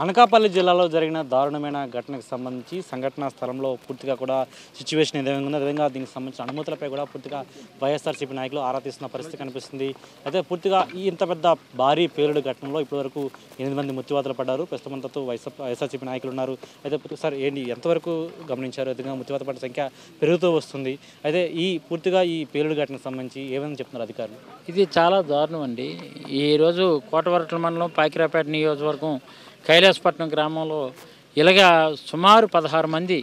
అనకాపల్లి జిల్లాలో జరిగిన దారుణమైన ఘటనకు సంబంధించి సంఘటనా స్థలంలో పూర్తిగా కూడా సిచ్యువేషన్ ఏ విధంగా ఉంది, అదేవిధంగా దీనికి సంబంధించిన అనుమతులపై కూడా పూర్తిగా వైఎస్ఆర్సీపీ నాయకులు ఆరా తీస్తున్న పరిస్థితి కనిపిస్తుంది. అయితే పూర్తిగా ఇంత పెద్ద భారీ పేలుడు ఘటనలో ఇప్పటివరకు 8 మంది మృత్యువాతలు పడ్డారు. ప్రస్తుతం అంతతో వైఎస్ఆర్సీపీ నాయకులు ఉన్నారు. అయితే సార్ ఏంటి ఎంతవరకు గమనించారు? అదేవిధంగా మృత్యువాత పడ్డ సంఖ్య పెరుగుతూ వస్తుంది. అయితే పూర్తిగా ఈ పేలుడు ఘటనకు సంబంధించి ఏమని చెప్తున్నారు అధికారులు? ఇది చాలా దారుణం అండి. ఈరోజు కోటవరట్ల మండలం పాకిరాపేట నియోజకవర్గం కైలాసపట్నం గ్రామంలో ఇలాగా సుమారు 16 మంది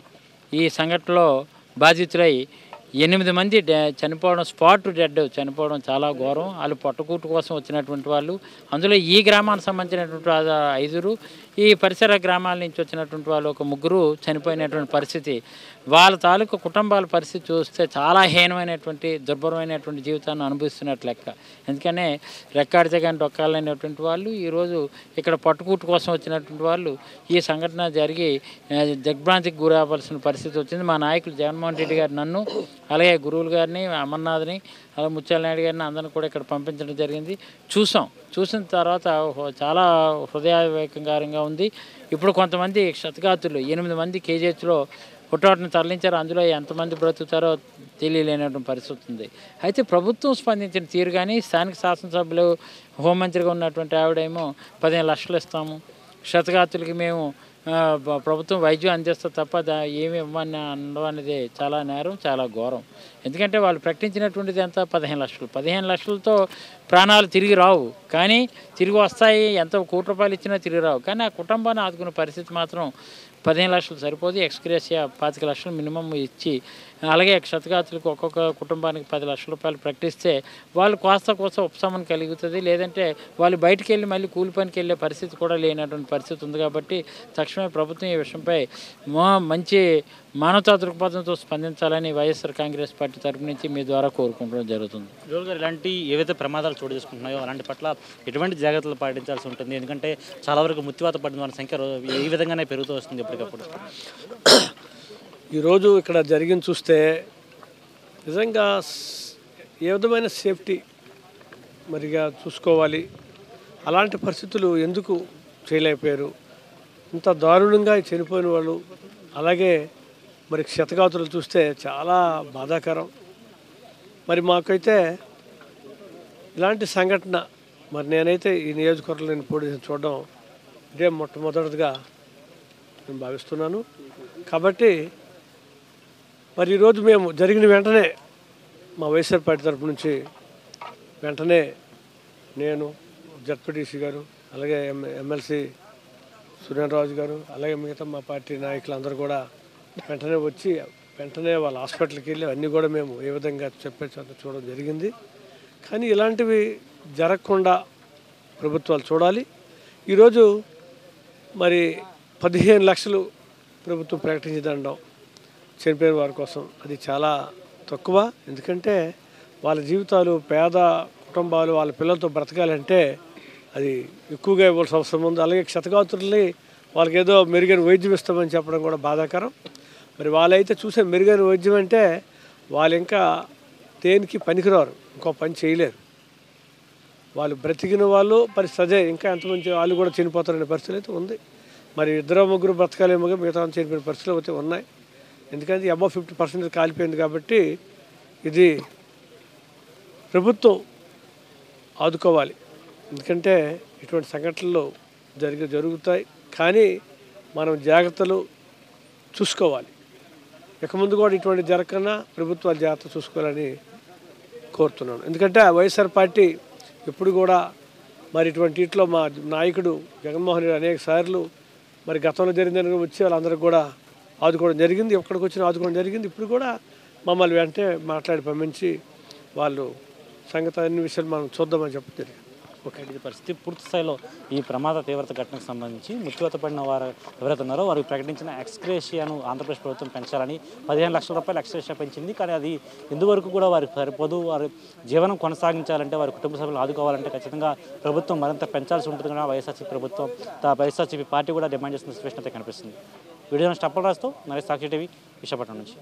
ఈ సంఘటనలో బాధితులై 8 మంది చనిపోవడం, స్పాట్ డెడ్ చనిపోవడం చాలా ఘోరం. వాళ్ళు పొట్టకూటు కోసం వచ్చినటువంటి వాళ్ళు, అందులో ఈ గ్రామానికి సంబంధించినటువంటి 5, ఈ పరిసర గ్రామాల నుంచి వచ్చినటువంటి వాళ్ళు ఒక 3 చనిపోయినటువంటి పరిస్థితి. వాళ్ళ తాలూకు కుటుంబాల పరిస్థితి చూస్తే చాలా హీనమైనటువంటి దుర్భరమైనటువంటి జీవితాన్ని అనుభవిస్తున్నట్లు లెక్క. ఎందుకనే రెక్కాడితే కానీ డొక్కాలనేటువంటి వాళ్ళు ఈరోజు ఇక్కడ పట్టుకూటు కోసం వచ్చినటువంటి వాళ్ళు ఈ సంఘటన జరిగి దిగ్భ్రాంతికి గురవ్వాల్సిన పరిస్థితి వచ్చింది. మా నాయకులు జగన్మోహన్ రెడ్డి గారు నన్ను, అలాగే గురువులు గారిని, అమర్నాథ్ని, అలాగే ముత్యాల నాయుడు గారిని అందరిని కూడా ఇక్కడ పంపించడం జరిగింది. చూసిన తర్వాత చాలా హృదయవేకంగా ఉంది. ఇప్పుడు కొంతమంది క్షతగాతులు 8 మంది కేజీహెచ్లో పుట్టోటను తరలించారు. అందులో ఎంతమంది బ్రతుకుతారో తెలియలేనటువంటి పరిస్థితి ఉంది. అయితే ప్రభుత్వం స్పందించిన తీరు కానీ, స్థానిక శాసనసభ్యులు హోంమంత్రిగా ఉన్నటువంటి ఆవిడేమో 15 లక్షలు ఇస్తాము, క్షతగాతులకి మేము ప్రభుత్వం వైద్యం అందిస్తే తప్ప ఏమి ఇవ్వమని అనడం అనేది చాలా నేరం, చాలా ఘోరం. ఎందుకంటే వాళ్ళు ప్రకటించినటువంటిది ఎంత? 15 లక్షలు. 15 లక్షలతో ప్రాణాలు తిరిగి రావు, కానీ తిరిగి వస్తాయి. ఎంత ₹1 కోటి ఇచ్చినా తిరిగి రావు. కానీ ఆ కుటుంబాన్ని ఆదుకునే పరిస్థితి మాత్రం 15 లక్షలు సరిపోదు. ఎక్స్గ్రేషియా 25 లక్షలు మినిమం ఇచ్చి, అలాగే క్షతగాతులకు ఒక్కొక్క కుటుంబానికి 10 లక్షల రూపాయలు ప్రకటిస్తే వాళ్ళు కోస్తా ఉపశమనం కలుగుతుంది. లేదంటే వాళ్ళు బయటికి వెళ్ళి మళ్ళీ కూలి పనికి వెళ్ళే పరిస్థితి కూడా లేనటువంటి పరిస్థితి ఉంది. కాబట్టి తక్షణమే ప్రభుత్వం ఈ విషయంపై మంచి మానవతా దృక్పథంతో స్పందించాలని వైఎస్ఆర్ కాంగ్రెస్ పార్టీ తరపు నుంచి మీ ద్వారా కోరుకుంటడం జరుగుతుంది. ఇలాంటి ఏవైతే ప్రమాదాలు చోటు చేసుకుంటున్నాయో అలాంటి పట్ల ఎటువంటి జాగ్రత్తలు పాటించాల్సి ఉంటుంది? ఎందుకంటే చాలా వరకు మృత్యువాత పడిన వారి సంఖ్య ఈ విధంగానే పెరుగుతూ వస్తుంది ఎప్పటికప్పుడు. ఈరోజు ఇక్కడ జరిగింది చూస్తే నిజంగా ఏ విధమైన సేఫ్టీ మరిగా చూసుకోవాలి. అలాంటి పరిస్థితులు ఎందుకు చేయలేకపోయారు? ఇంత దారుణంగా చనిపోయిన వాళ్ళు, అలాగే మరి క్షతగాతులు చూస్తే చాలా బాధాకరం. మరి మాకైతే ఇలాంటి సంఘటన మరి నేనైతే ఈ నియోజకవర్గంలో నేను పోటీ చూడడం ఇదే మొట్టమొదటిగా నేను భావిస్తున్నాను. కాబట్టి మరి ఈరోజు మేము జరిగిన వెంటనే మా వైఎస్ఆర్ పార్టీ తరఫు నుంచి వెంటనే నేను, జడ్పీటీసీ గారు, అలాగే ఎమ్మెల్సీ సురేంద్రరాజు గారు, అలాగే మిగతా మా పార్టీ నాయకులందరూ కూడా వెంటనే వచ్చి వెంటనే వాళ్ళ హాస్పిటల్కి వెళ్ళి అన్నీ కూడా మేము ఏ విధంగా చూడడం జరిగింది. కానీ ఇలాంటివి జరగకుండా ప్రభుత్వాలు చూడాలి. ఈరోజు మరి 15 లక్షలు ప్రభుత్వం ప్రకటించదండం చనిపోయిన వారి కోసం, అది చాలా తక్కువ. ఎందుకంటే వాళ్ళ జీవితాలు, పేద కుటుంబాలు వాళ్ళ పిల్లలతో బ్రతకాలంటే అది ఎక్కువగా ఇవ్వాల్సిన అవసరం ఉంది. అలాగే క్షతగాతుల్ని వాళ్ళకి ఏదో మెరుగైన వైద్యం ఇస్తామని చెప్పడం కూడా బాధాకరం. మరి వాళ్ళైతే చూసే మెరుగైన వైద్యం అంటే వాళ్ళు ఇంకా దేనికి పనికిరారు, ఇంకో పని చేయలేరు. వాళ్ళు బ్రతికిన వాళ్ళు పరిస్థితి అదే, ఇంకా ఎంతమంది వాళ్ళు కూడా చనిపోతారనే పరిస్థితి అయితే ఉంది. మరి 2-3 బ్రతకాలేమో, మిగతా చనిపోయిన పరిస్థితులు అయితే ఉన్నాయి. ఎందుకంటే అబౌవ్ 50% కాలిపోయింది. కాబట్టి ఇది ప్రభుత్వం ఆదుకోవాలి. ఎందుకంటే ఇటువంటి సంఘటనలు జరుగుతాయి, కానీ మనం జాగ్రత్తలు చూసుకోవాలి. ఇక ముందు కూడా ఇటువంటి జరగకుండా ప్రభుత్వాలు జాగ్రత్త చూసుకోవాలని కోరుతున్నాను. ఎందుకంటే వైఎస్ఆర్ పార్టీ ఎప్పుడు కూడా మరి ఇటువంటి వీటిలో మా నాయకుడు జగన్మోహన్ రెడ్డి అనేక సార్లు మరి గతంలో జరిగిందని వచ్చి వాళ్ళందరికీ కూడా ఆదుకోవడం జరిగింది. ఎక్కడికి వచ్చినా ఆదుకోవడం జరిగింది. ఇప్పుడు కూడా మమ్మల్ని వెంటనే మాట్లాడి పంపించి వాళ్ళు సంగతి అన్ని విషయాలు మనం చూద్దామని చెప్పి జరిగింది. ఇది పరిస్థితి. పూర్తి స్థాయిలో ఈ ప్రమాద తీవ్రత ఘటనకు సంబంధించి మృత్యువాత పడిన వారు ఎవరైతే ఉన్నారో వారికి ప్రకటించిన ఎక్స్గ్రేషియాను ఆంధ్రప్రదేశ్ ప్రభుత్వం పెంచాలని 15 లక్షల రూపాయలు ఎక్స్గ్రేషియా పెంచింది. కానీ అది ఎందువరకు కూడా వారికి సరిపోదు. వారి జీవనం కొనసాగించాలంటే, వారి కుటుంబ సభ్యులు ఆదుకోవాలంటే ఖచ్చితంగా ప్రభుత్వం మరింత పెంచాల్సి ఉంటుంది. కూడా వైఎస్ఆర్సీపీ పార్టీ కూడా డిమాండ్ చేస్తున్న సిచ్యువేషన్ అయితే కనిపిస్తుంది. వీడియో స్టప్పల్ రాస్తూ నరేష్ సాక్షి టీవీ విశాఖపట్నం నుంచి.